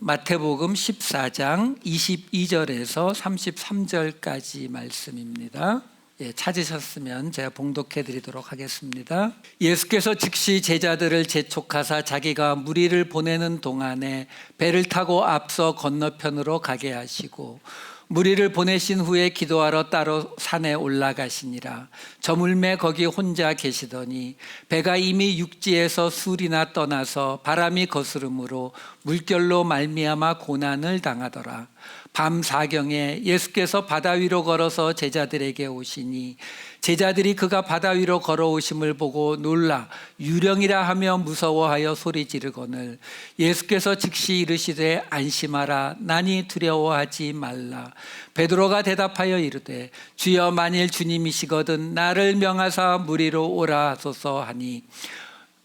마태복음 14장 22절에서 33절까지 말씀입니다. 찾으셨으면 제가 봉독해 드리도록 하겠습니다. 예수께서 즉시 제자들을 재촉하사 자기가 무리를 보내는 동안에 배를 타고 앞서 건너편으로 가게 하시고 무리를 보내신 후에 기도하러 따로 산에 올라가시니라. 저물매 거기 혼자 계시더니 배가 이미 육지에서 술이나 떠나서 바람이 거스름으로 물결로 말미암아 고난을 당하더라. 밤 사경에 예수께서 바다 위로 걸어서 제자들에게 오시니 제자들이 그가 바다 위로 걸어오심을 보고 놀라 유령이라 하며 무서워하여 소리 지르거늘 예수께서 즉시 이르시되 안심하라 나니 두려워하지 말라. 베드로가 대답하여 이르되 주여 만일 주님이시거든 나를 명하사 무리로 오라 하소서 하니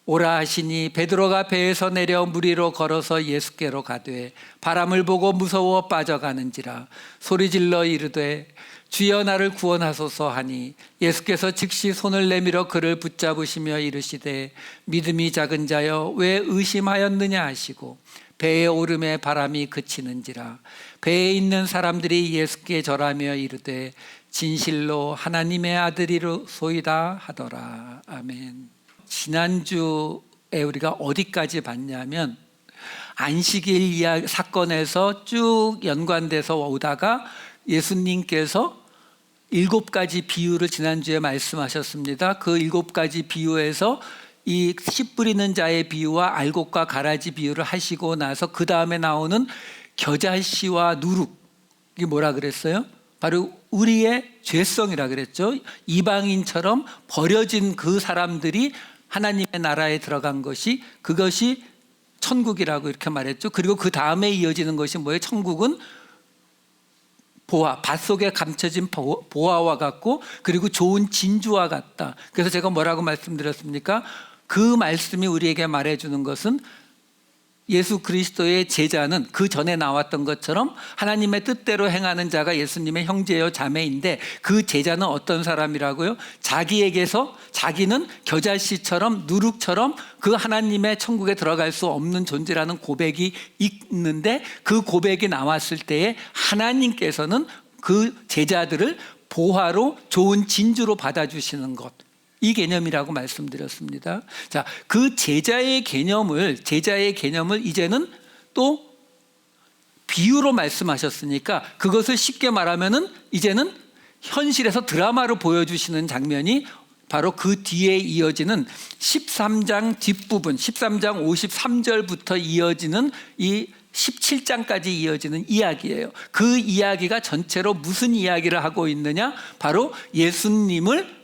오라 하시니 베드로가 배에서 내려 무리로 걸어서 예수께로 가되 바람을 보고 무서워 빠져가는지라 소리질러 이르되 주여 나를 구원하소서 하니 예수께서 즉시 손을 내밀어 그를 붙잡으시며 이르시되 믿음이 작은 자여 왜 의심하였느냐 하시고 배에 오름에 바람이 그치는지라. 배에 있는 사람들이 예수께 절하며 이르되 진실로 하나님의 아들이로소이다 하더라. 아멘. 지난주에 우리가 어디까지 봤냐면 안식일 사건에서 쭉 연관돼서 오다가 예수님께서 7가지 비유를 지난주에 말씀하셨습니다. 그 7가지 비유에서 이 씨 뿌리는 자의 비유와 알곡과 가라지 비유를 하시고 나서 그 다음에 나오는 겨자씨와 누룩, 이게 뭐라 그랬어요? 바로 우리의 죄성이라 그랬죠. 이방인처럼 버려진 그 사람들이 하나님의 나라에 들어간 것이 그것이 천국이라고 이렇게 말했죠. 그리고 그 다음에 이어지는 것이 뭐예요? 천국은 보화, 밭 속에 감춰진 보화와 같고 그리고 좋은 진주와 같다. 그래서 제가 뭐라고 말씀드렸습니까? 그 말씀이 우리에게 말해주는 것은 예수 그리스도의 제자는 그 전에 나왔던 것처럼 하나님의 뜻대로 행하는 자가 예수님의 형제요 자매인데 그 제자는 어떤 사람이라고요? 자기에게서 자기는 겨자씨처럼 누룩처럼 그 하나님의 천국에 들어갈 수 없는 존재라는 고백이 있는데 그 고백이 나왔을 때에 하나님께서는 그 제자들을 보화로 좋은 진주로 받아주시는 것, 이 개념이라고 말씀드렸습니다. 자, 그 제자의 개념을 이제는 또 비유로 말씀하셨으니까 그것을 쉽게 말하면은 이제는 현실에서 드라마로 보여주시는 장면이 바로 그 뒤에 이어지는 13장 뒷부분, 13장 53절부터 이어지는 이 17장까지 이어지는 이야기예요. 그 이야기가 전체로 무슨 이야기를 하고 있느냐? 바로 예수님을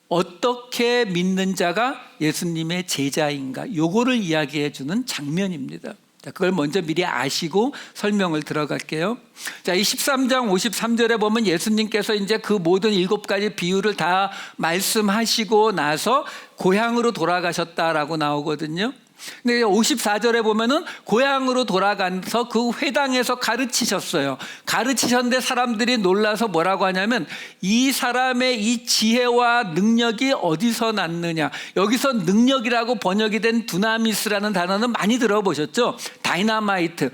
어떻게 믿는 자가 예수님의 제자인가, 요거를 이야기해 주는 장면입니다. 자, 그걸 먼저 미리 아시고 설명을 들어갈게요. 자, 이 13장 53절에 보면 예수님께서 이제 그 모든 7가지 비유를 다 말씀하시고 나서 고향으로 돌아가셨다라고 나오거든요. 근데 54절에 보면은 고향으로 돌아가서 그 회당에서 가르치셨어요. 가르치셨는데 사람들이 놀라서 뭐라고 하냐면 이 사람의 이 지혜와 능력이 어디서 났느냐. 여기서 능력이라고 번역이 된 두나미스라는 단어는 많이 들어보셨죠? 다이나마이트,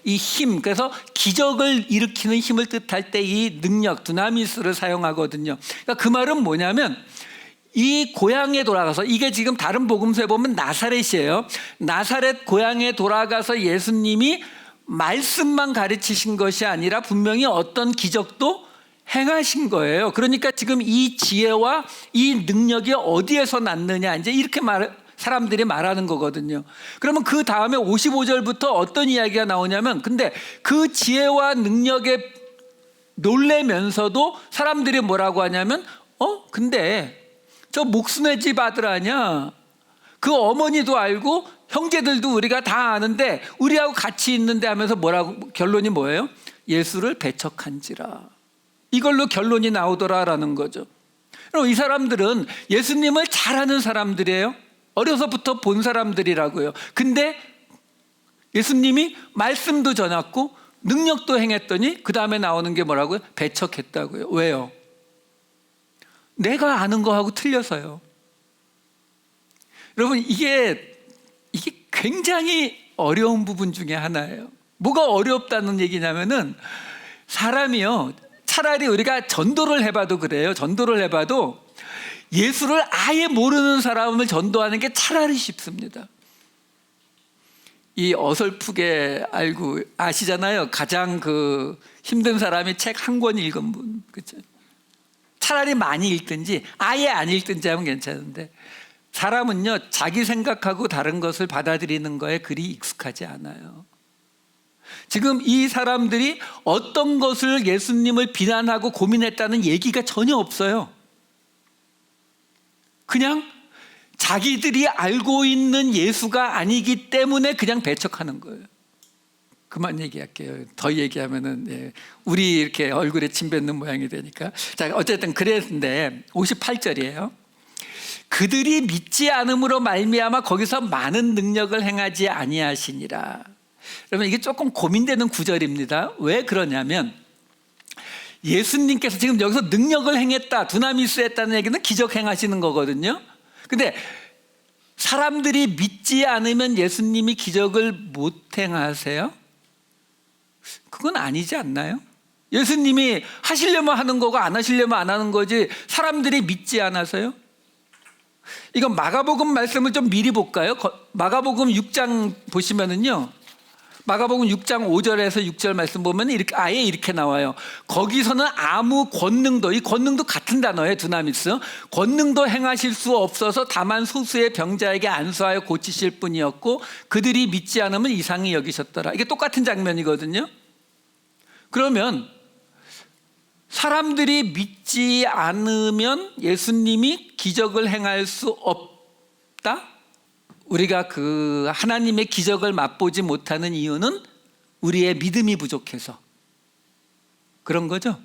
이 힘, 그래서 기적을 일으키는 힘을 뜻할 때 이 능력, 두나미스를 사용하거든요. 그러니까 그 말은 뭐냐면 이 고향에 돌아가서, 이게 지금 다른 복음서에 보면 나사렛이에요. 나사렛 고향에 돌아가서 예수님이 말씀만 가르치신 것이 아니라 분명히 어떤 기적도 행하신 거예요. 그러니까 지금 이 지혜와 이 능력이 어디에서 났느냐, 이제 이렇게 사람들이 말하는 거거든요. 그러면 그 다음에 55절부터 어떤 이야기가 나오냐면, 근데 그 지혜와 능력에 놀래면서도 사람들이 뭐라고 하냐면 근데 저 목수네 집 아들 아냐? 그 어머니도 알고 형제들도 우리가 다 아는데 우리하고 같이 있는데 하면서 뭐라고, 결론이 뭐예요? 예수를 배척한지라. 이걸로 결론이 나오더라라는 거죠. 그럼 이 사람들은 예수님을 잘 아는 사람들이에요. 어려서부터 본 사람들이라고요. 근데 예수님이 말씀도 전했고 능력도 행했더니 그 다음에 나오는 게 뭐라고요? 배척했다고요. 왜요? 내가 아는 거하고 틀려서요. 여러분, 이게 굉장히 어려운 부분 중에 하나예요. 뭐가 어렵다는 얘기냐면은 사람이요, 차라리 우리가 전도를 해봐도 그래요. 전도를 해봐도 예수를 아예 모르는 사람을 전도하는 게 차라리 쉽습니다. 이 어설프게 알고 아시잖아요. 가장 그 힘든 사람이 책 한 권 읽은 분, 그렇죠? 차라리 많이 읽든지 아예 안 읽든지 하면 괜찮은데, 사람은요 자기 생각하고 다른 것을 받아들이는 거에 그리 익숙하지 않아요. 지금 이 사람들이 어떤 것을 예수님을 비난하고 고민했다는 얘기가 전혀 없어요. 그냥 자기들이 알고 있는 예수가 아니기 때문에 그냥 배척하는 거예요. 그만 얘기할게요. 더 얘기하면은 우리 이렇게 얼굴에 침 뱉는 모양이 되니까. 자, 어쨌든 그랬는데 58절이에요. 그들이 믿지 않음으로 말미암아 거기서 많은 능력을 행하지 아니하시니라. 여러분, 이게 조금 고민되는 구절입니다. 왜 그러냐면 예수님께서 지금 여기서 능력을 행했다, 두나미스 했다는 얘기는 기적 행하시는 거거든요. 근데 사람들이 믿지 않으면 예수님이 기적을 못 행하세요? 그건 아니지 않나요? 예수님이 하시려면 하는 거고 안 하시려면 안 하는 거지, 사람들이 믿지 않아서요? 이건 마가복음 말씀을 좀 미리 볼까요? 마가복음 6장 보시면은요, 마가복음 6장 5절에서 6절 말씀 보면 이렇게 아예 이렇게 나와요. 거기서는 아무 권능도, 이 권능도 같은 단어예요. 두나미스. 권능도 행하실 수 없어서 다만 소수의 병자에게 안수하여 고치실 뿐이었고 그들이 믿지 않으면 이상히 여기셨더라. 이게 똑같은 장면이거든요. 그러면 사람들이 믿지 않으면 예수님이 기적을 행할 수 없다? 우리가 그 하나님의 기적을 맛보지 못하는 이유는 우리의 믿음이 부족해서 그런 거죠.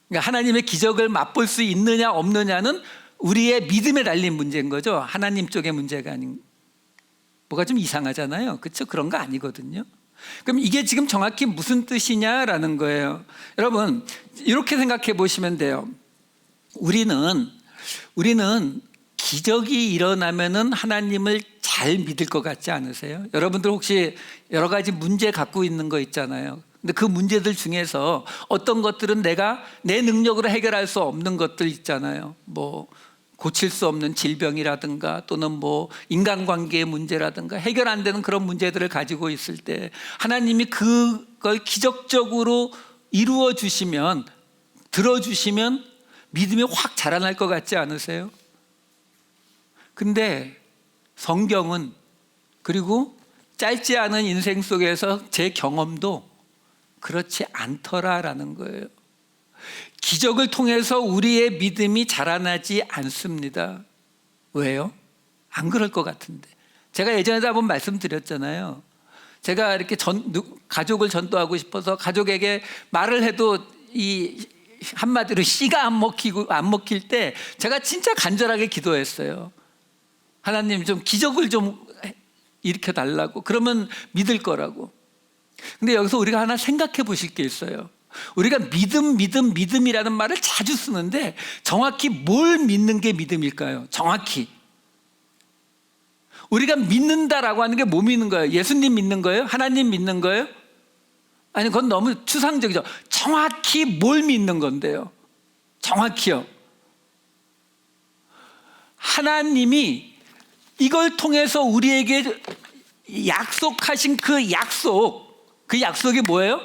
그러니까 하나님의 기적을 맛볼 수 있느냐 없느냐는 우리의 믿음에 달린 문제인 거죠. 하나님 쪽의 문제가 아닌. 뭐가 좀 이상하잖아요. 그렇죠? 그런 거 아니거든요. 그럼 이게 지금 정확히 무슨 뜻이냐라는 거예요. 여러분, 이렇게 생각해 보시면 돼요. 우리는 기적이 일어나면은 하나님을 잘 믿을 것 같지 않으세요? 여러분들 혹시 여러 가지 문제 갖고 있는 거 있잖아요. 근데 그 문제들 중에서 어떤 것들은 내가 내 능력으로 해결할 수 없는 것들 있잖아요. 뭐 고칠 수 없는 질병이라든가 또는 뭐 인간관계의 문제라든가 해결 안 되는 그런 문제들을 가지고 있을 때 하나님이 그걸 기적적으로 이루어 주시면, 들어주시면 믿음이 확 자라날 것 같지 않으세요? 근데 성경은, 그리고 짧지 않은 인생 속에서 제 경험도 그렇지 않더라라는 거예요. 기적을 통해서 우리의 믿음이 자라나지 않습니다. 왜요? 안 그럴 것 같은데. 제가 예전에도 한번 말씀드렸잖아요. 제가 이렇게 가족을 전도하고 싶어서 가족에게 말을 해도 이 한마디로 씨가 안 먹힐 때 제가 진짜 간절하게 기도했어요. 하나님 좀 기적을 좀 일으켜 달라고. 그러면 믿을 거라고. 근데 여기서 우리가 하나 생각해 보실 게 있어요. 우리가 믿음이라는 말을 자주 쓰는데 정확히 뭘 믿는 게 믿음일까요? 정확히 우리가 믿는다라고 하는 게 뭐 믿는 거예요? 예수님 믿는 거예요? 하나님 믿는 거예요? 아니, 그건 너무 추상적이죠. 정확히 뭘 믿는 건데요? 정확히요. 하나님이 이걸 통해서 우리에게 약속하신 그 약속이 뭐예요?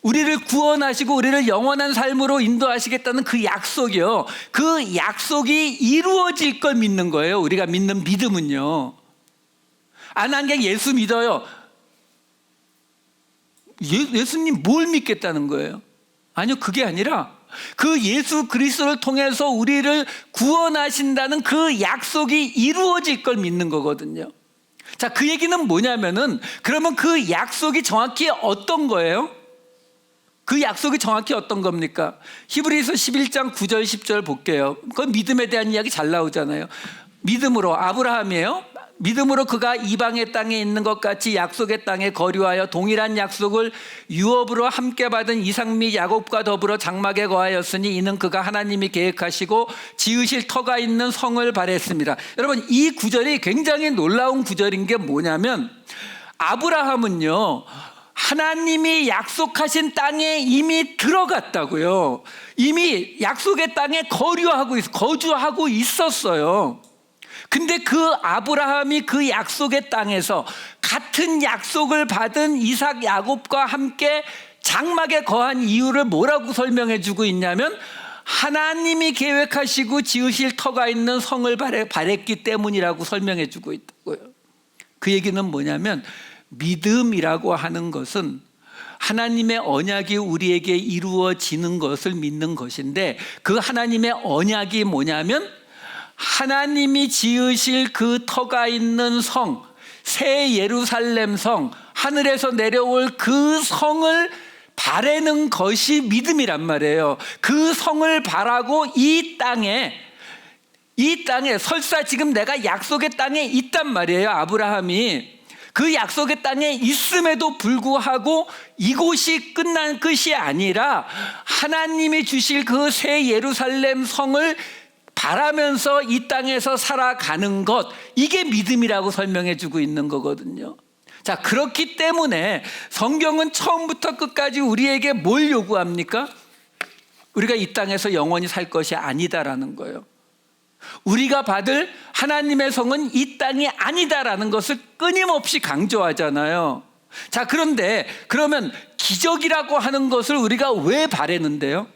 우리를 구원하시고 우리를 영원한 삶으로 인도하시겠다는 그 약속이요. 그 약속이 이루어질 걸 믿는 거예요. 우리가 믿는 믿음은요. 난 그냥 예수 믿어요. 예수님 뭘 믿겠다는 거예요? 아니요, 그게 아니라 그 예수 그리스도를 통해서 우리를 구원하신다는 그 약속이 이루어질 걸 믿는 거거든요. 자, 그 얘기는 뭐냐면은, 그러면 그 약속이 정확히 어떤 거예요? 그 약속이 정확히 어떤 겁니까? 히브리서 11장 9절 10절 볼게요. 그건 믿음에 대한 이야기 잘 나오잖아요. 믿음으로, 아브라함이에요. 믿음으로 그가 이방의 땅에 있는 것 같이 약속의 땅에 거류하여 동일한 약속을 유업으로 함께 받은 이삭 및 야곱과 더불어 장막에 거하였으니 이는 그가 하나님이 계획하시고 지으실 터가 있는 성을 바랬습니다. 여러분, 이 구절이 굉장히 놀라운 구절인 게 뭐냐면, 아브라함은요, 하나님이 약속하신 땅에 이미 들어갔다고요. 이미 약속의 땅에 거주하고 있었어요. 근데 그 아브라함이 그 약속의 땅에서 같은 약속을 받은 이삭, 야곱과 함께 장막에 거한 이유를 뭐라고 설명해 주고 있냐면, 하나님이 계획하시고 지으실 터가 있는 성을 바랬기 때문이라고 설명해 주고 있다고요. 그 얘기는 뭐냐면, 믿음이라고 하는 것은 하나님의 언약이 우리에게 이루어지는 것을 믿는 것인데, 그 하나님의 언약이 뭐냐면 하나님이 지으실 그 터가 있는 성, 새 예루살렘 성, 하늘에서 내려올 그 성을 바라는 것이 믿음이란 말이에요. 그 성을 바라고 이 땅에 설사 지금 내가 약속의 땅에 있단 말이에요. 아브라함이 그 약속의 땅에 있음에도 불구하고 이곳이 끝난 끝이 아니라 하나님이 주실 그 새 예루살렘 성을 바라면서 이 땅에서 살아가는 것, 이게 믿음이라고 설명해 주고 있는 거거든요. 자, 그렇기 때문에 성경은 처음부터 끝까지 우리에게 뭘 요구합니까? 우리가 이 땅에서 영원히 살 것이 아니다라는 거예요. 우리가 받을 하나님의 성은 이 땅이 아니다라는 것을 끊임없이 강조하잖아요. 자, 그런데 그러면 기적이라고 하는 것을 우리가 왜 바라는데요?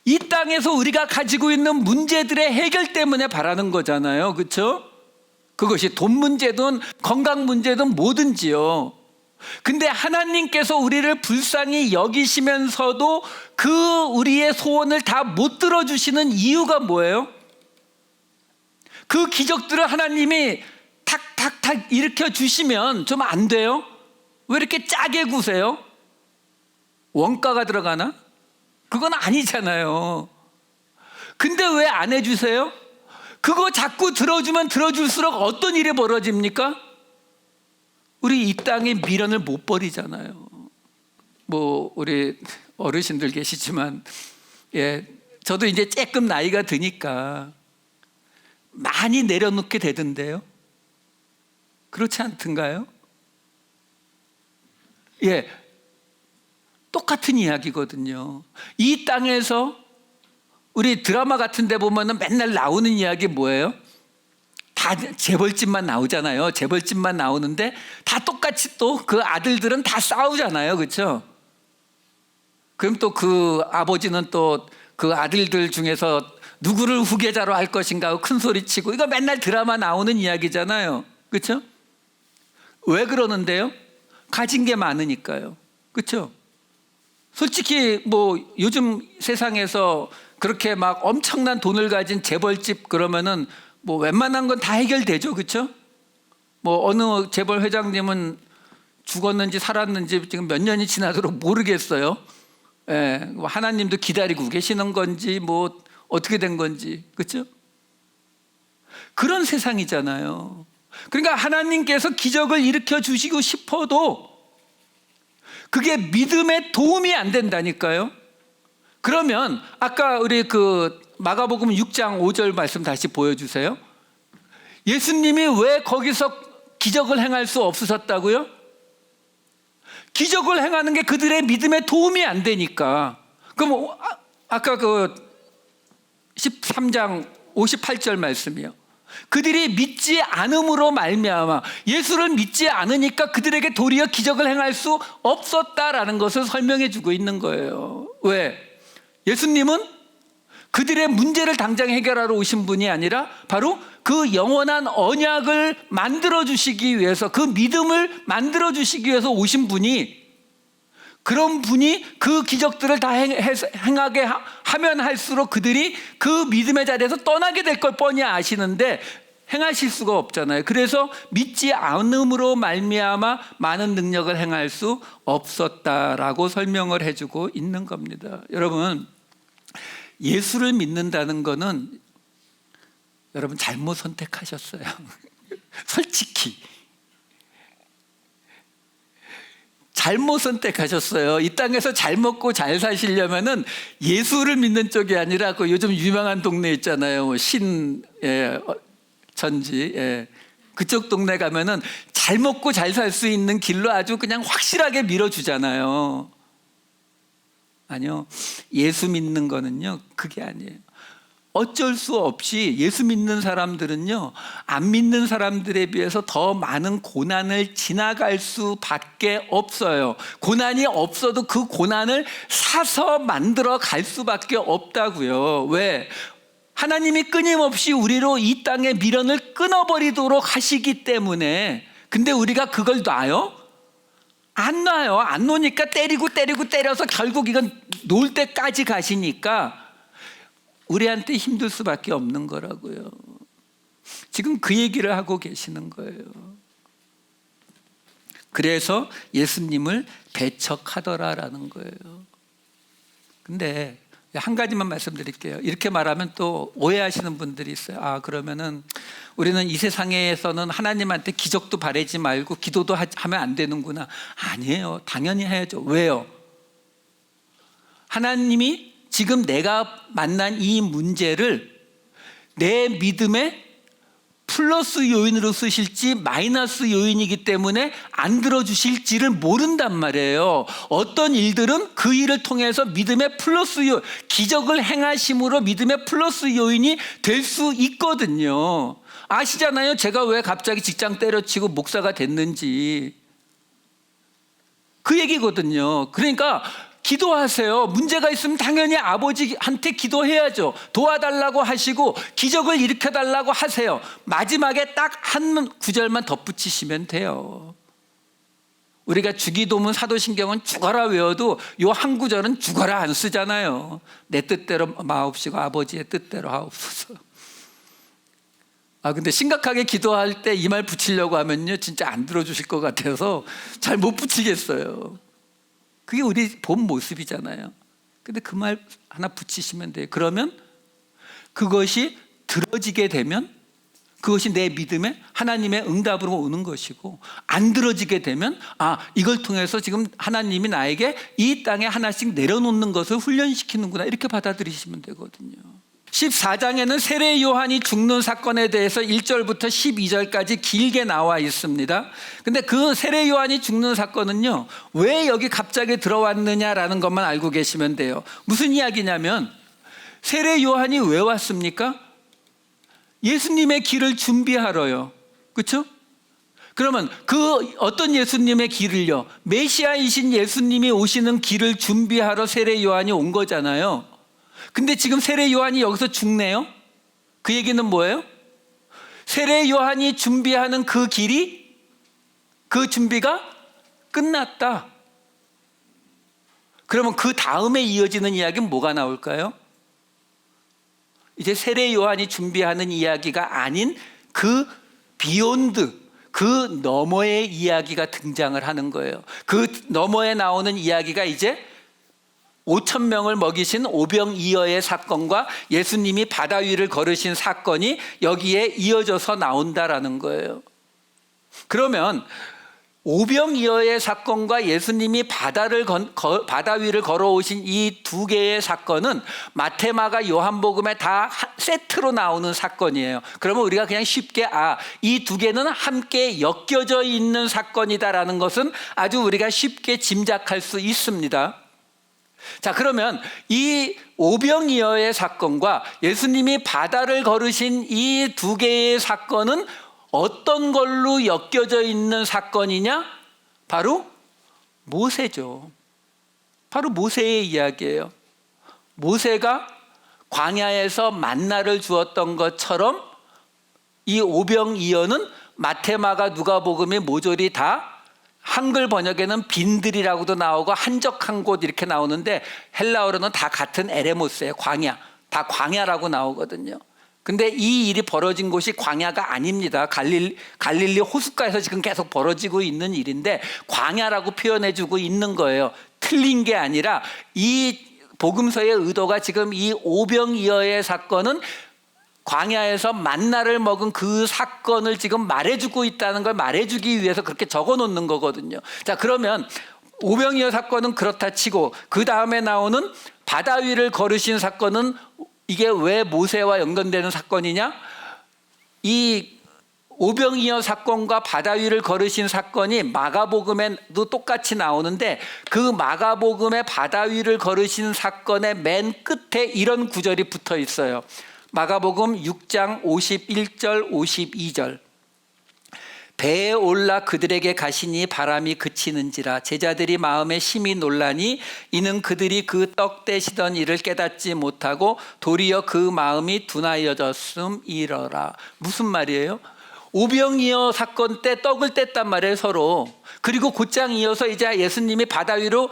이 땅에서 우리가 가지고 있는 문제들의 해결 때문에 바라는 거잖아요. 그렇죠? 그것이 돈 문제든 건강 문제든 뭐든지요. 근데 하나님께서 우리를 불쌍히 여기시면서도 그 우리의 소원을 다 못 들어주시는 이유가 뭐예요? 그 기적들을 하나님이 탁탁탁 일으켜 주시면 좀 안 돼요? 왜 이렇게 짜게 구세요? 원가가 들어가나? 그건 아니잖아요. 근데 왜 안 해주세요? 그거 자꾸 들어주면 들어줄수록 어떤 일이 벌어집니까? 우리 이 땅에 미련을 못 버리잖아요. 뭐 우리 어르신들 계시지만, 저도 이제 조금 나이가 드니까 많이 내려놓게 되던데요. 그렇지 않던가요? 똑같은 이야기거든요. 이 땅에서 우리 드라마 같은 데 보면은 맨날 나오는 이야기 뭐예요? 다 재벌집만 나오잖아요. 재벌집만 나오는데 다 똑같이 또 그 아들들은 다 싸우잖아요. 그렇죠? 그럼 또 그 아버지는 또 그 아들들 중에서 누구를 후계자로 할 것인가 하고 큰 소리 치고, 이거 맨날 드라마 나오는 이야기잖아요. 그렇죠? 왜 그러는데요? 가진 게 많으니까요. 그렇죠? 솔직히 뭐 요즘 세상에서 그렇게 막 엄청난 돈을 가진 재벌집 그러면은 뭐 웬만한 건 다 해결되죠. 그렇죠? 뭐 어느 재벌 회장님은 죽었는지 살았는지 지금 몇 년이 지나도록 모르겠어요. 하나님도 기다리고 계시는 건지 뭐 어떻게 된 건지. 그렇죠? 그런 세상이잖아요. 그러니까 하나님께서 기적을 일으켜 주시고 싶어도 그게 믿음에 도움이 안 된다니까요. 그러면 아까 우리 그 마가복음 6장 5절 말씀 다시 보여주세요. 예수님이 왜 거기서 기적을 행할 수 없으셨다고요? 기적을 행하는 게 그들의 믿음에 도움이 안 되니까. 그럼 아까 그 13장 58절 말씀이요. 그들이 믿지 않음으로 말미암아, 예수를 믿지 않으니까 그들에게 도리어 기적을 행할 수 없었다라는 것을 설명해 주고 있는 거예요. 왜? 예수님은 그들의 문제를 당장 해결하러 오신 분이 아니라 바로 그 영원한 언약을 만들어 주시기 위해서, 그 믿음을 만들어 주시기 위해서 오신 분이, 그런 분이 그 기적들을 다 행하게 하면 할수록 그들이 그 믿음의 자리에서 떠나게 될 걸 뻔히 아시는데 행하실 수가 없잖아요. 그래서 믿지 않음으로 말미암아 많은 능력을 행할 수 없었다라고 설명을 해주고 있는 겁니다. 여러분, 예수를 믿는다는 거는 여러분 잘못 선택하셨어요. 솔직히 잘못 선택하셨어요. 이 땅에서 잘 먹고 잘 사시려면은 예수를 믿는 쪽이 아니라 그 요즘 유명한 동네 있잖아요. 전지, 그쪽 동네 가면은 잘 먹고 잘 살 수 있는 길로 아주 그냥 확실하게 밀어주잖아요. 아니요, 예수 믿는 거는요 그게 아니에요. 어쩔 수 없이 예수 믿는 사람들은요 안 믿는 사람들에 비해서 더 많은 고난을 지나갈 수밖에 없어요. 고난이 없어도 그 고난을 사서 만들어 갈 수밖에 없다고요. 왜? 하나님이 끊임없이 우리로 이 땅의 미련을 끊어버리도록 하시기 때문에. 근데 우리가 그걸 놔요? 안 놔요. 안 놓으니까 때려서 결국 이건 놓을 때까지 가시니까 우리한테 힘들 수밖에 없는 거라고요. 지금 그 얘기를 하고 계시는 거예요. 그래서 예수님을 배척하더라라는 거예요. 근데 한 가지만 말씀드릴게요. 이렇게 말하면 또 오해하시는 분들이 있어요. 아, 그러면은 우리는 이 세상에서는 하나님한테 기적도 바라지 말고 기도도 하면 안 되는구나. 아니에요. 당연히 해야죠. 왜요? 하나님이 지금 내가 만난 이 문제를 내 믿음의 플러스 요인으로 쓰실지 마이너스 요인이기 때문에 안 들어주실지를 모른단 말이에요. 어떤 일들은 그 일을 통해서 믿음의 플러스 요인, 기적을 행하심으로 믿음의 플러스 요인이 될 수 있거든요. 아시잖아요. 제가 왜 갑자기 직장 때려치고 목사가 됐는지. 그 얘기거든요. 그러니까 기도하세요. 문제가 있으면 당연히 아버지한테 기도해야죠. 도와달라고 하시고 기적을 일으켜달라고 하세요. 마지막에 딱 한 구절만 덧붙이시면 돼요. 우리가 주기도문 사도신경은 죽어라 외워도 요 한 구절은 죽어라 안 쓰잖아요. 내 뜻대로 마옵시고 아버지의 뜻대로 하옵소서. 근데 심각하게 기도할 때 이 말 붙이려고 하면요 진짜 안 들어주실 것 같아서 잘 못 붙이겠어요. 그게 우리 본 모습이잖아요. 근데 그 말 하나 붙이시면 돼요. 그러면 그것이 들어지게 되면 그것이 내 믿음에 하나님의 응답으로 오는 것이고, 안 들어지게 되면 이걸 통해서 지금 하나님이 나에게 이 땅에 하나씩 내려놓는 것을 훈련시키는구나, 이렇게 받아들이시면 되거든요. 14장에는 세례 요한이 죽는 사건에 대해서 1절부터 12절까지 길게 나와 있습니다. 근데 그 세례 요한이 죽는 사건은요 왜 여기 갑자기 들어왔느냐라는 것만 알고 계시면 돼요. 무슨 이야기냐면 세례 요한이 왜 왔습니까? 예수님의 길을 준비하러요. 그렇죠? 그러면 그 어떤 예수님의 길을요? 메시아이신 예수님이 오시는 길을 준비하러 세례 요한이 온 거잖아요. 근데 지금 세례 요한이 여기서 죽네요. 그 얘기는 뭐예요? 세례 요한이 준비하는 그 길이, 그 준비가 끝났다. 그러면 그 다음에 이어지는 이야기는 뭐가 나올까요? 이제 세례 요한이 준비하는 이야기가 아닌 그 비욘드, 그 너머의 이야기가 등장을 하는 거예요. 그 너머에 나오는 이야기가 이제 5,000명을 먹이신 오병이어의 사건과 예수님이 바다 위를 걸으신 사건이 여기에 이어져서 나온다라는 거예요. 그러면 오병이어의 사건과 예수님이 바다 위를 걸어오신 이 두 개의 사건은 마태, 마가, 요한복음에 다 세트로 나오는 사건이에요. 그러면 우리가 그냥 쉽게 이 두 개는 함께 엮여져 있는 사건이다라는 것은 아주 우리가 쉽게 짐작할 수 있습니다. 자, 그러면 이 오병이어의 사건과 예수님이 바다를 걸으신 이 두 개의 사건은 어떤 걸로 엮여져 있는 사건이냐? 바로 모세죠. 바로 모세의 이야기예요. 모세가 광야에서 만나를 주었던 것처럼 이 오병이어는 마태, 마가, 누가복음의 모조리 다 한글 번역에는 빈들이라고도 나오고 한적한 곳 이렇게 나오는데 헬라어로는 다 같은 에레모스예요. 광야. 다 광야라고 나오거든요. 근데 이 일이 벌어진 곳이 광야가 아닙니다. 갈릴리 호숫가에서 지금 계속 벌어지고 있는 일인데 광야라고 표현해주고 있는 거예요. 틀린 게 아니라 이 복음서의 의도가 지금 이 오병이어의 사건은 광야에서 만나를 먹은 그 사건을 지금 말해주고 있다는 걸 말해주기 위해서 그렇게 적어놓는 거거든요. 자, 그러면 오병이어 사건은 그렇다 치고 그 다음에 나오는 바다 위를 걸으신 사건은 이게 왜 모세와 연관되는 사건이냐? 이 오병이어 사건과 바다 위를 걸으신 사건이 마가복음에도 똑같이 나오는데, 그 마가복음의 바다 위를 걸으신 사건의 맨 끝에 이런 구절이 붙어 있어요. 마가복음 6장 51절 52절. 배에 올라 그들에게 가시니 바람이 그치는지라 제자들이 마음에 심히 놀라니 이는 그들이 그 떡 떼시던 일을 깨닫지 못하고 도리어 그 마음이 둔하여졌음이러라. 무슨 말이에요? 오병이어 사건 때 떡을 뗐단 말이에요, 서로. 그리고 곧장 이어서 이제 예수님이 바다 위로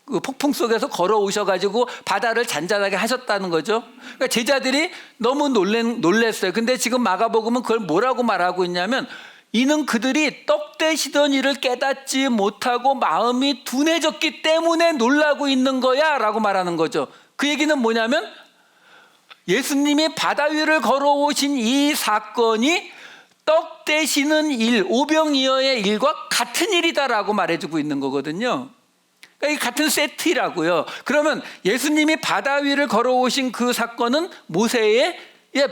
폭풍 속에서 걸어오셔가지고 바다를 잔잔하게 하셨다는 거죠. 그러니까 제자들이 너무 놀랬어요. 근데 지금 마가복음은 그걸 뭐라고 말하고 있냐면, 이는 그들이 떡 떼시던 일을 깨닫지 못하고 마음이 둔해졌기 때문에 놀라고 있는 거야 라고 말하는 거죠. 그 얘기는 뭐냐면, 예수님이 바다 위를 걸어오신 이 사건이 떡 떼시는 일, 오병이어의 일과 같은 일이다라고 말해주고 있는 거거든요. 그러니까 이 같은 세트라고요. 그러면 예수님이 바다 위를 걸어오신 그 사건은 모세의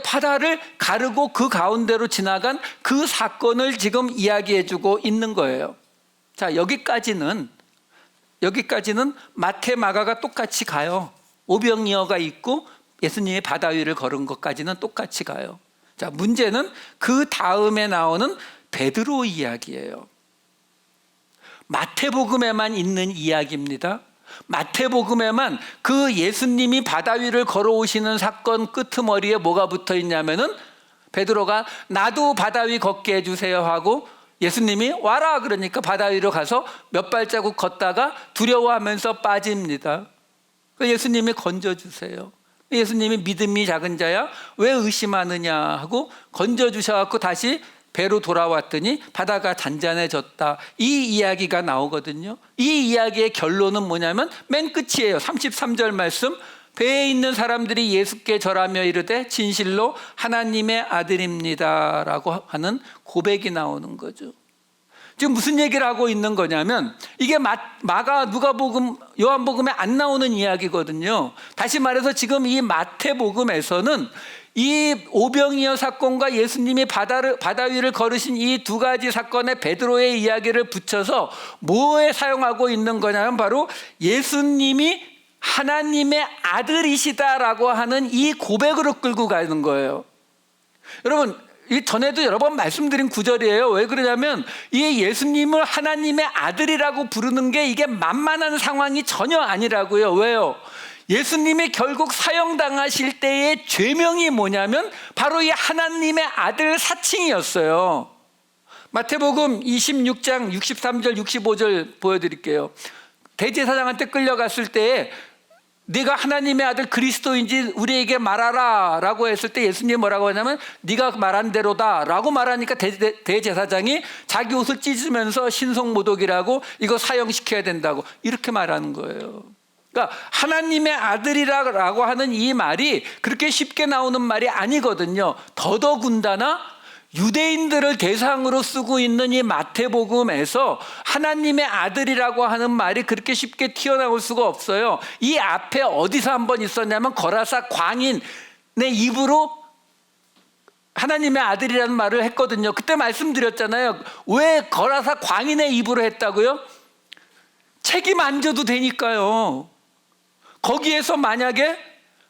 바다를 가르고 그 가운데로 지나간 그 사건을 지금 이야기해주고 있는 거예요. 자, 여기까지는 마태, 마가가 똑같이 가요. 오병이어가 있고 예수님이 바다 위를 걸은 것까지는 똑같이 가요. 자, 문제는 그 다음에 나오는 베드로 이야기예요. 마태복음에만 있는 이야기입니다. 마태복음에만 그 예수님이 바다 위를 걸어오시는 사건 끄트머리에 뭐가 붙어 있냐면은, 베드로가 나도 바다 위 걷게 해주세요 하고 예수님이 와라 그러니까 바다 위로 가서 몇 발자국 걷다가 두려워하면서 빠집니다. 예수님이 건져주세요. 예수님이 믿음이 작은 자야 왜 의심하느냐 하고 건져주셔갖고 다시 배로 돌아왔더니 바다가 잔잔해졌다. 이 이야기가 나오거든요. 이 이야기의 결론은 뭐냐면 맨 끝이에요. 33절 말씀. 배에 있는 사람들이 예수께 절하며 이르되 진실로 하나님의 아들입니다 라고 하는 고백이 나오는 거죠. 지금 무슨 얘기를 하고 있는 거냐면, 이게 마가, 누가복음, 요한복음에 안 나오는 이야기거든요. 다시 말해서 지금 이 마태복음에서는 이 오병이어 사건과 예수님이 바다 위를 걸으신 이 두 가지 사건에 베드로의 이야기를 붙여서 뭐에 사용하고 있는 거냐면, 바로 예수님이 하나님의 아들이시다라고 하는 이 고백으로 끌고 가는 거예요. 여러분, 이 전에도 여러 번 말씀드린 구절이에요. 왜 그러냐면, 이 예수님을 하나님의 아들이라고 부르는 게 이게 만만한 상황이 전혀 아니라고요. 왜요? 예수님이 결국 사형당하실 때의 죄명이 뭐냐면 바로 이 하나님의 아들 사칭이었어요. 마태복음 26장 63절 65절 보여드릴게요. 대제사장한테 끌려갔을 때에 네가 하나님의 아들 그리스도인지 우리에게 말하라 라고 했을 때 예수님이 뭐라고 하냐면 네가 말한 대로다 라고 말하니까 대제사장이 자기 옷을 찢으면서 신성모독이라고 이거 사형시켜야 된다고 이렇게 말하는 거예요. 그러니까 하나님의 아들이라고 하는 이 말이 그렇게 쉽게 나오는 말이 아니거든요. 더더군다나 유대인들을 대상으로 쓰고 있는 이 마태복음에서 하나님의 아들이라고 하는 말이 그렇게 쉽게 튀어나올 수가 없어요. 이 앞에 어디서 한번 있었냐면 거라사 광인의 입으로 하나님의 아들이라는 말을 했거든요. 그때 말씀드렸잖아요. 왜 거라사 광인의 입으로 했다고요? 책임 안 져도 되니까요. 거기에서 만약에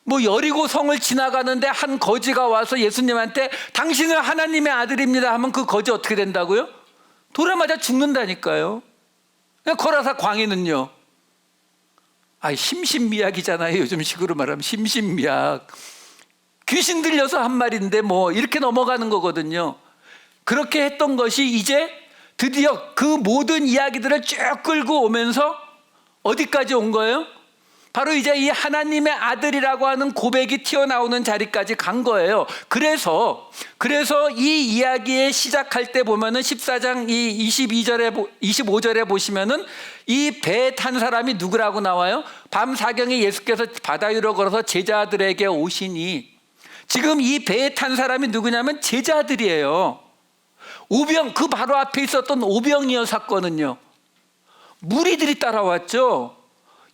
뭐 여리고 성을 지나가는데 한 거지가 와서 예수님한테 당신은 하나님의 아들입니다 하면 그 거지 어떻게 된다고요? 돌에 맞아 죽는다니까요. 거라사 광인은요, 심신미약이잖아요. 요즘 식으로 말하면 심신미약. 귀신 들려서 한 말인데 뭐 이렇게 넘어가는 거거든요. 그렇게 했던 것이 이제 드디어 그 모든 이야기들을 쭉 끌고 오면서 어디까지 온 거예요? 바로 이제 이 하나님의 아들이라고 하는 고백이 튀어나오는 자리까지 간 거예요. 그래서 이 이야기에 시작할 때 보면은 14장 이 25절에 보시면은 이 배에 탄 사람이 누구라고 나와요? 밤 사경에 예수께서 바다 위로 걸어서 제자들에게 오시니, 지금 이 배에 탄 사람이 누구냐면 제자들이에요. 그 바로 앞에 있었던 오병이어 사건은요, 무리들이 따라왔죠.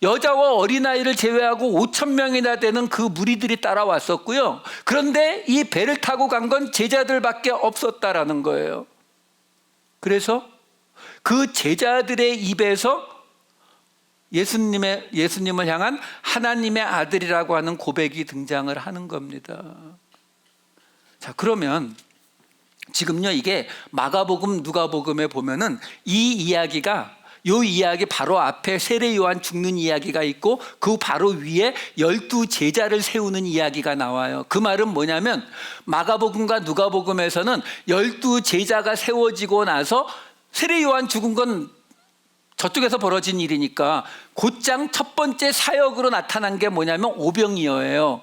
여자와 어린아이를 제외하고 5천 명이나 되는 그 무리들이 따라왔었고요. 그런데 이 배를 타고 간 건 제자들밖에 없었다라는 거예요. 그래서 그 제자들의 입에서 예수님을 향한 하나님의 아들이라고 하는 고백이 등장을 하는 겁니다. 자, 그러면 지금요, 이게 마가복음, 누가복음에 보면은 이 이야기가, 요 이야기 바로 앞에 세례 요한 죽는 이야기가 있고 그 바로 위에 12 제자를 세우는 이야기가 나와요. 그 말은 뭐냐면 마가복음과 누가복음에서는 12 제자가 세워지고 나서 세례 요한 죽은 건 저쪽에서 벌어진 일이니까 곧장 첫 번째 사역으로 나타난 게 뭐냐면 오병이어예요.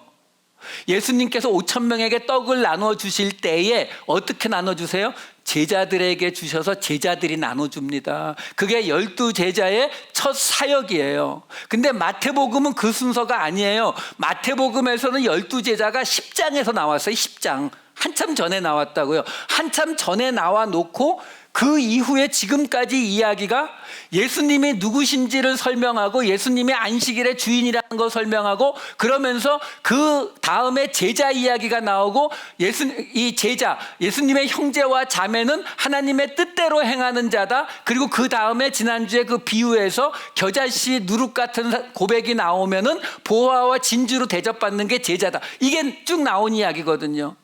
예수님께서 5천 명에게 떡을 나눠 주실 때에 어떻게 나눠 주세요? 제자들에게 주셔서 제자들이 나눠줍니다. 그게 12 제자의 첫 사역이에요. 근데 마태복음은 그 순서가 아니에요. 마태복음에서는 12 제자가 10장에서 나왔어요. 10장. 한참 전에 나왔다고요. 한참 전에 나와 놓고 그 이후에 지금까지 이야기가 예수님이 누구신지를 설명하고 예수님이 안식일의 주인이라는 걸 설명하고 그러면서 그 다음에 제자 이야기가 나오고 이 제자, 예수님의 형제와 자매는 하나님의 뜻대로 행하는 자다. 그리고 그 다음에 지난주에 그 비유에서 겨자씨 누룩 같은 고백이 나오면은 보화와 진주로 대접받는 게 제자다. 이게 쭉 나온 이야기거든요.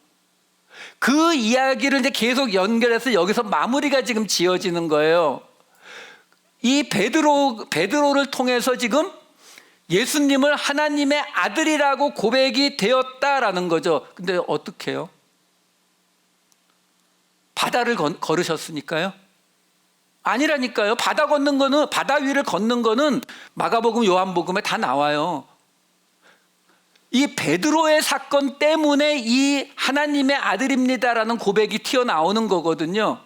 그 이야기를 이제 계속 연결해서 여기서 마무리가 지금 지어지는 거예요. 이 베드로를 통해서 지금 예수님을 하나님의 아들이라고 고백이 되었다라는 거죠. 근데 어떻게 해요? 바다를 걸으셨으니까요? 아니라니까요. 바다 위를 걷는 거는 마가복음, 요한복음에 다 나와요. 이 베드로의 사건 때문에 이 하나님의 아들입니다라는 고백이 튀어나오는 거거든요.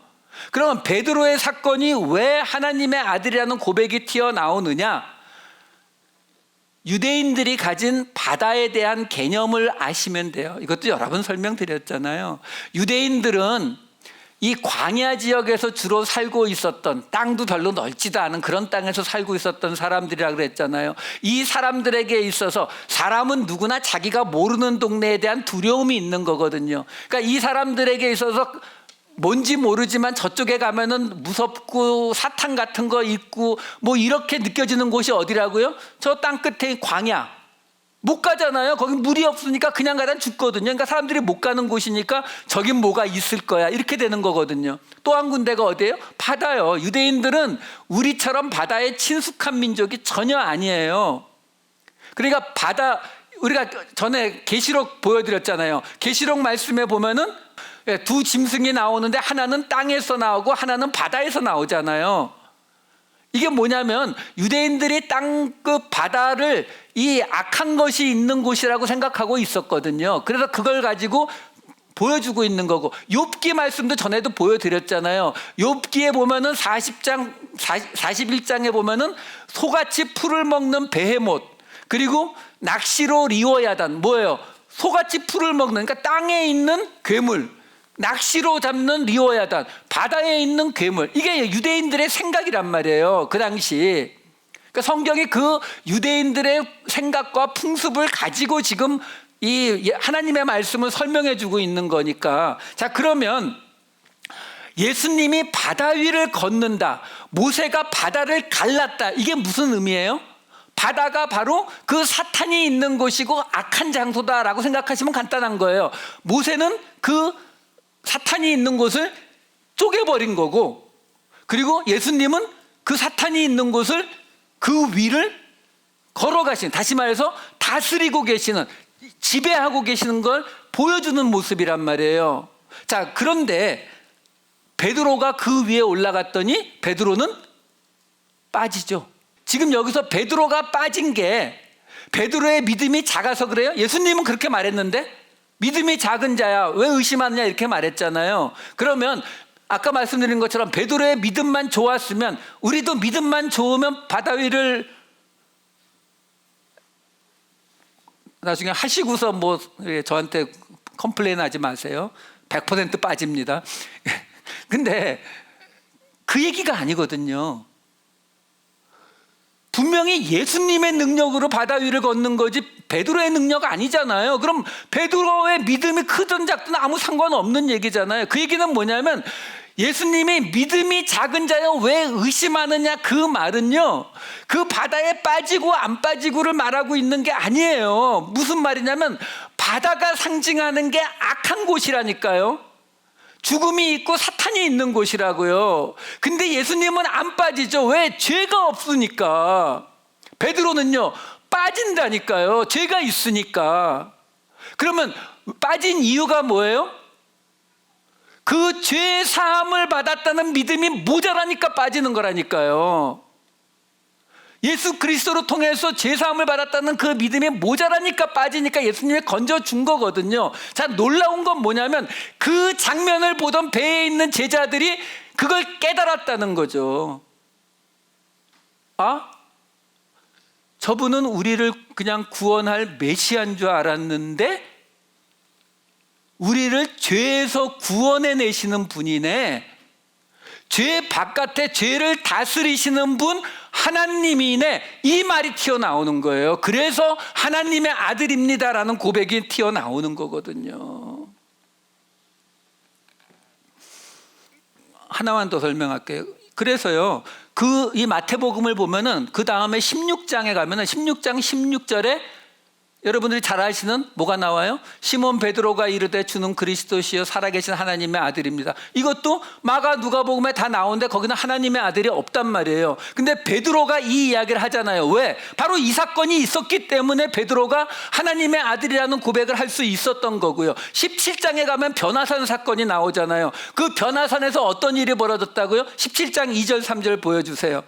그러면 베드로의 사건이 왜 하나님의 아들이라는 고백이 튀어나오느냐? 유대인들이 가진 바다에 대한 개념을 아시면 돼요. 이것도 여러 번 설명드렸잖아요. 유대인들은 이 광야 지역에서 주로 살고 있었던, 땅도 별로 넓지도 않은 그런 땅에서 살고 있었던 사람들이라고 그랬잖아요. 이 사람들에게 있어서 사람은 누구나 자기가 모르는 동네에 대한 두려움이 있는 거거든요. 그러니까 이 사람들에게 있어서 뭔지 모르지만 저쪽에 가면은 무섭고 사탄 같은 거 있고 뭐 이렇게 느껴지는 곳이 어디라고요? 저 땅 끝에 광야. 못 가잖아요. 거기 물이 없으니까 그냥 가다 죽거든요. 그러니까 사람들이 못 가는 곳이니까 저긴 뭐가 있을 거야. 이렇게 되는 거거든요. 또 한 군데가 어디예요? 바다요. 유대인들은 우리처럼 바다에 친숙한 민족이 전혀 아니에요. 그러니까 우리가 전에 계시록 보여드렸잖아요. 계시록 말씀에 보면은 두 짐승이 나오는데 하나는 땅에서 나오고 하나는 바다에서 나오잖아요. 이게 뭐냐면 유대인들이 땅끝 바다를 이 악한 것이 있는 곳이라고 생각하고 있었거든요. 그래서 그걸 가지고 보여주고 있는 거고, 욥기 말씀도 전에도 보여드렸잖아요. 욥기에 보면은 41장에 보면은 소같이 풀을 먹는 베헤못, 그리고 낚시로 리워야단, 뭐예요? 소같이 풀을 먹는, 그러니까 땅에 있는 괴물, 낚시로 잡는 리워야단, 바다에 있는 괴물. 이게 유대인들의 생각이란 말이에요. 그 당시. 그러니까 성경이 그 유대인들의 생각과 풍습을 가지고 지금 이 하나님의 말씀을 설명해 주고 있는 거니까. 자, 그러면 예수님이 바다 위를 걷는다, 모세가 바다를 갈랐다, 이게 무슨 의미예요? 바다가 바로 그 사탄이 있는 곳이고 악한 장소다라고 생각하시면 간단한 거예요. 모세는 그 사탄이 있는 곳을 쪼개버린 거고, 그리고 예수님은 그 사탄이 있는 곳을, 그 위를 걸어가시는, 다시 말해서 다스리고 계시는, 지배하고 계시는 걸 보여주는 모습이란 말이에요. 자, 그런데 베드로가 그 위에 올라갔더니 베드로는 빠지죠. 지금 여기서 베드로가 빠진 게 베드로의 믿음이 작아서 그래요? 예수님은 그렇게 말했는데 믿음이 작은 자야 왜 의심하느냐 이렇게 말했잖아요. 그러면 아까 말씀드린 것처럼 베드로의 믿음만 좋았으면, 우리도 믿음만 좋으면 바다 위를 나중에 하시고서 뭐 저한테 컴플레인 하지 마세요. 100% 빠집니다. 근데 그 얘기가 아니거든요. 분명히 예수님의 능력으로 바다 위를 걷는 거지 베드로의 능력 아니잖아요. 그럼 베드로의 믿음이 크든 작든 아무 상관없는 얘기잖아요. 그 얘기는 뭐냐면 예수님이 믿음이 작은 자여 왜 의심하느냐, 그 말은요, 그 바다에 빠지고 안 빠지고를 말하고 있는 게 아니에요. 무슨 말이냐면 바다가 상징하는 게 악한 곳이라니까요. 죽음이 있고 사탄이 있는 곳이라고요. 근데 예수님은 안 빠지죠. 왜? 죄가 없으니까. 베드로는요, 빠진다니까요. 죄가 있으니까. 그러면 빠진 이유가 뭐예요? 그 죄 사함을 받았다는 믿음이 모자라니까 빠지는 거라니까요. 예수 그리스도로 통해서 죄 사함을 받았다는 그 믿음이 모자라니까 빠지니까 예수님이 건져준 거거든요. 자, 놀라운 건 뭐냐면 그 장면을 보던 배에 있는 제자들이 그걸 깨달았다는 거죠. 아? 저분은 우리를 그냥 구원할 메시아인 줄 알았는데 우리를 죄에서 구원해 내시는 분이네. 죄 바깥에 죄를 다스리시는 분 하나님이네. 이 말이 튀어나오는 거예요. 그래서 하나님의 아들입니다라는 고백이 튀어나오는 거거든요. 하나만 더 설명할게요. 그래서요, 이 마태복음을 보면은 그 다음에 16장에 가면은 16장 16절에 여러분들이 잘 아시는 뭐가 나와요? 시몬 베드로가 이르되 주는 그리스도시요 살아계신 하나님의 아들입니다. 이것도 마가 누가복음에 다 나오는데 거기는 하나님의 아들이 없단 말이에요. 근데 베드로가 이 이야기를 하잖아요. 왜? 바로 이 사건이 있었기 때문에 베드로가 하나님의 아들이라는 고백을 할 수 있었던 거고요. 17장에 가면 변화산 사건이 나오잖아요. 그 변화산에서 어떤 일이 벌어졌다고요? 17장 2절 3절 보여주세요.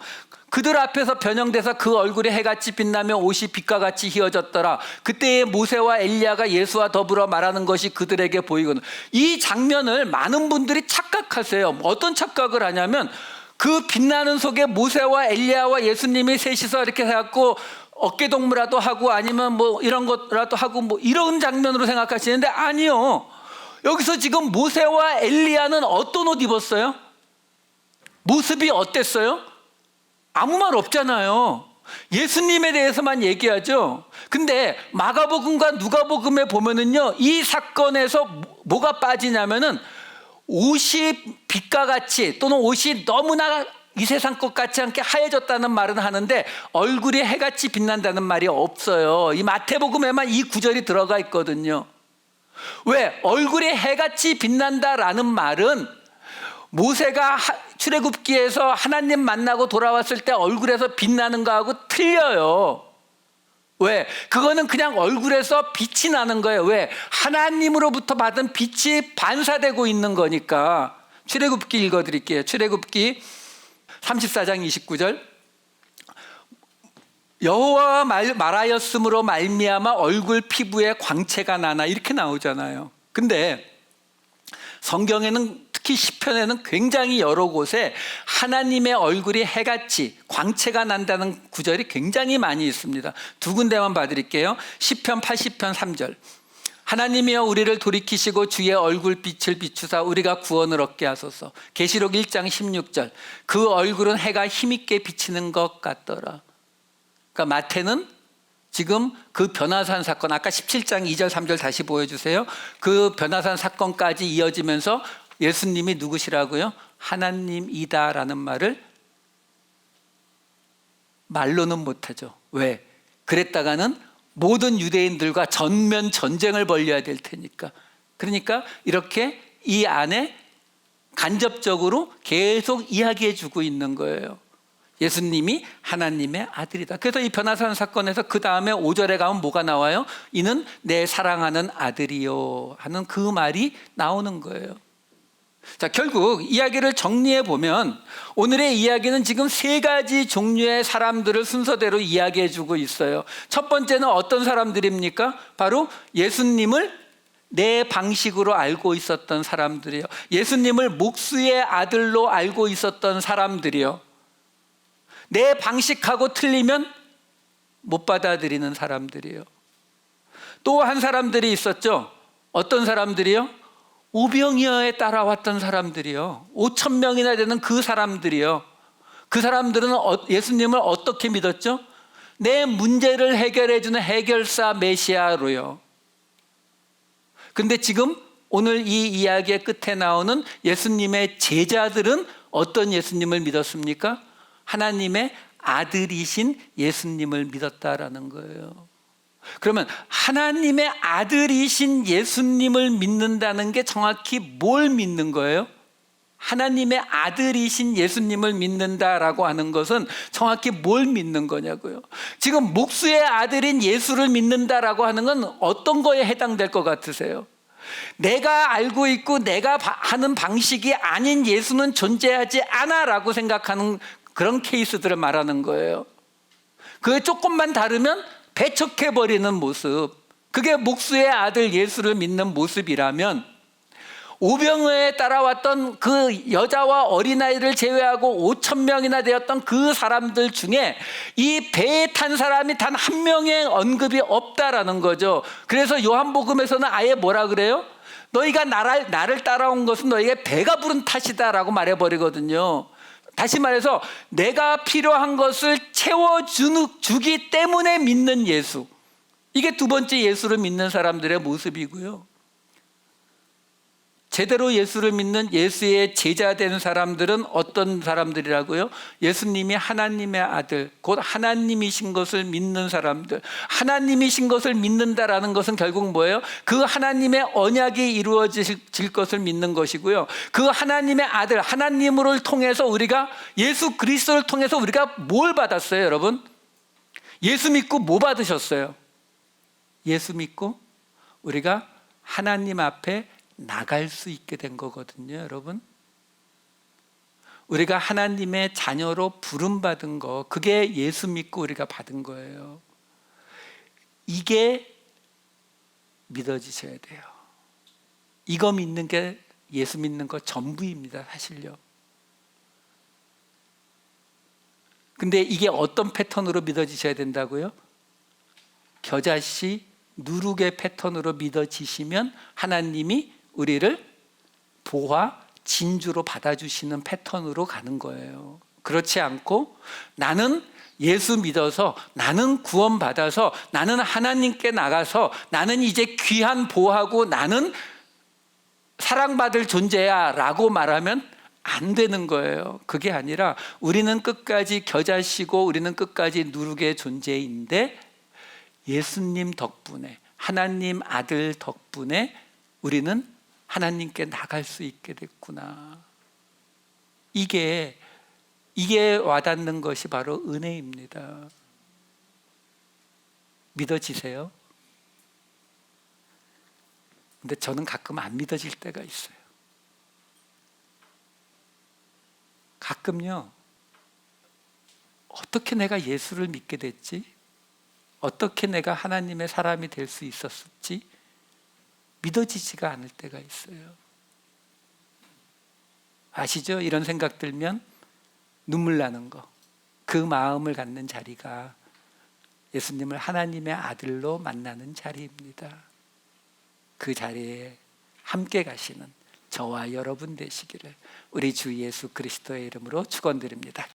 그들 앞에서 변형돼서 그 얼굴이 해같이 빛나며 옷이 빛과 같이 휘어졌더라. 그때의 모세와 엘리야가 예수와 더불어 말하는 것이 그들에게 보이거든. 이 장면을 많은 분들이 착각하세요. 어떤 착각을 하냐면 그 빛나는 속에 모세와 엘리야와 예수님이 셋이서 이렇게 해갖고 어깨동무라도 하고 아니면 뭐 이런 것라도 하고 뭐 이런 장면으로 생각하시는데 아니요. 여기서 지금 모세와 엘리야는 어떤 옷 입었어요? 모습이 어땠어요? 아무 말 없잖아요. 예수님에 대해서만 얘기하죠. 근데 마가복음과 누가복음에 보면은요, 이 사건에서 뭐가 빠지냐면은 옷이 빛과 같이 또는 옷이 너무나 이 세상 것 같지 않게 하얘졌다는 말은 하는데 얼굴이 해같이 빛난다는 말이 없어요. 이 마태복음에만 이 구절이 들어가 있거든요. 왜? 얼굴이 해같이 빛난다라는 말은 모세가 출애굽기에서 하나님 만나고 돌아왔을 때 얼굴에서 빛나는 거하고 틀려요. 왜? 그거는 그냥 얼굴에서 빛이 나는 거예요. 왜? 하나님으로부터 받은 빛이 반사되고 있는 거니까. 출애굽기 읽어드릴게요. 출애굽기 34장 29절. 여호와와 말하였으므로 말미암아 얼굴 피부에 광채가 나나 이렇게 나오잖아요. 근데 성경에는 특히 시편에는 굉장히 여러 곳에 하나님의 얼굴이 해같이 광채가 난다는 구절이 굉장히 많이 있습니다. 두 군데만 봐드릴게요. 시편 80편 3절. 하나님이여 우리를 돌이키시고 주의 얼굴빛을 비추사 우리가 구원을 얻게 하소서. 계시록 1장 16절. 그 얼굴은 해가 힘있게 비치는 것 같더라. 그러니까 마태는 지금 그 변화산 사건, 아까 17장 2절 3절 다시 보여주세요. 그 변화산 사건까지 이어지면서 예수님이 누구시라고요? 하나님이다라는 말을 말로는 못하죠. 왜? 그랬다가는 모든 유대인들과 전면 전쟁을 벌여야 될 테니까. 그러니까 이렇게 이 안에 간접적으로 계속 이야기해 주고 있는 거예요. 예수님이 하나님의 아들이다. 그래서 이 변화산 사건에서 그 다음에 5절에 가면 뭐가 나와요? 이는 내 사랑하는 아들이요 하는 그 말이 나오는 거예요. 자, 결국 이야기를 정리해 보면 오늘의 이야기는 지금 세 가지 종류의 사람들을 순서대로 이야기해 주고 있어요. 첫 번째는 어떤 사람들입니까? 바로 예수님을 내 방식으로 알고 있었던 사람들이요. 예수님을 목수의 아들로 알고 있었던 사람들이요. 내 방식하고 틀리면 못 받아들이는 사람들이요. 또 한 사람들이 있었죠. 어떤 사람들이요? 오병이어에 따라왔던 사람들이요. 5,000명이나 되는 그 사람들이요. 그 사람들은 예수님을 어떻게 믿었죠? 내 문제를 해결해주는 해결사 메시아로요. 근데 지금 오늘 이 이야기의 끝에 나오는 예수님의 제자들은 어떤 예수님을 믿었습니까? 하나님의 아들이신 예수님을 믿었다라는 거예요. 그러면 하나님의 아들이신 예수님을 믿는다는 게 정확히 뭘 믿는 거예요? 하나님의 아들이신 예수님을 믿는다라고 하는 것은 정확히 뭘 믿는 거냐고요. 지금 목수의 아들인 예수를 믿는다라고 하는 건 어떤 거에 해당될 것 같으세요? 내가 알고 있고 내가 하는 방식이 아닌 예수는 존재하지 않아 라고 생각하는 그런 케이스들을 말하는 거예요. 그게 조금만 다르면 배척해버리는 모습, 그게 목수의 아들 예수를 믿는 모습이라면, 오병이어에 따라왔던 그 여자와 어린아이를 제외하고 5,000명이나 되었던 그 사람들 중에 이 배에 탄 사람이 단 한 명의 언급이 없다라는 거죠. 그래서 요한복음에서는 아예 뭐라 그래요? 너희가 나를 따라온 것은 너희의 배가 부른 탓이다라고 말해버리거든요. 다시 말해서 내가 필요한 것을 채워주기 때문에 믿는 예수, 이게 두 번째 예수를 믿는 사람들의 모습이고요. 제대로 예수를 믿는 예수의 제자 된 사람들은 어떤 사람들이라고요? 예수님이 하나님의 아들, 곧 하나님이신 것을 믿는 사람들. 하나님이신 것을 믿는다라는 것은 결국 뭐예요? 그 하나님의 언약이 이루어질 것을 믿는 것이고요. 그 하나님의 아들, 하나님을 통해서 우리가, 예수 그리스도를 통해서 우리가 뭘 받았어요, 여러분? 예수 믿고 뭐 받으셨어요? 예수 믿고 우리가 하나님 앞에 나갈 수 있게 된 거거든요, 여러분. 우리가 하나님의 자녀로 부름받은 거, 그게 예수 믿고 우리가 받은 거예요. 이게 믿어지셔야 돼요. 이거 믿는 게 예수 믿는 거 전부입니다, 사실요. 근데 이게 어떤 패턴으로 믿어지셔야 된다고요? 겨자씨 누룩의 패턴으로 믿어지시면 하나님이 우리를 보화, 진주로 받아주시는 패턴으로 가는 거예요. 그렇지 않고 나는 예수 믿어서, 나는 구원받아서, 나는 하나님께 나가서, 나는 이제 귀한 보화고 나는 사랑받을 존재야 라고 말하면 안 되는 거예요. 그게 아니라 우리는 끝까지 겨자씨고 우리는 끝까지 누룩의 존재인데, 예수님 덕분에, 하나님 아들 덕분에 우리는 하나님께 나갈 수 있게 됐구나. 이게 와닿는 것이 바로 은혜입니다. 믿어지세요? 근데 저는 가끔 안 믿어질 때가 있어요. 가끔요, 어떻게 내가 예수를 믿게 됐지? 어떻게 내가 하나님의 사람이 될 수 있었을지 믿어지지가 않을 때가 있어요. 아시죠? 이런 생각 들면 눈물 나는 거. 그 마음을 갖는 자리가 예수님을 하나님의 아들로 만나는 자리입니다. 그 자리에 함께 가시는 저와 여러분 되시기를 우리 주 예수 그리스도의 이름으로 축원드립니다.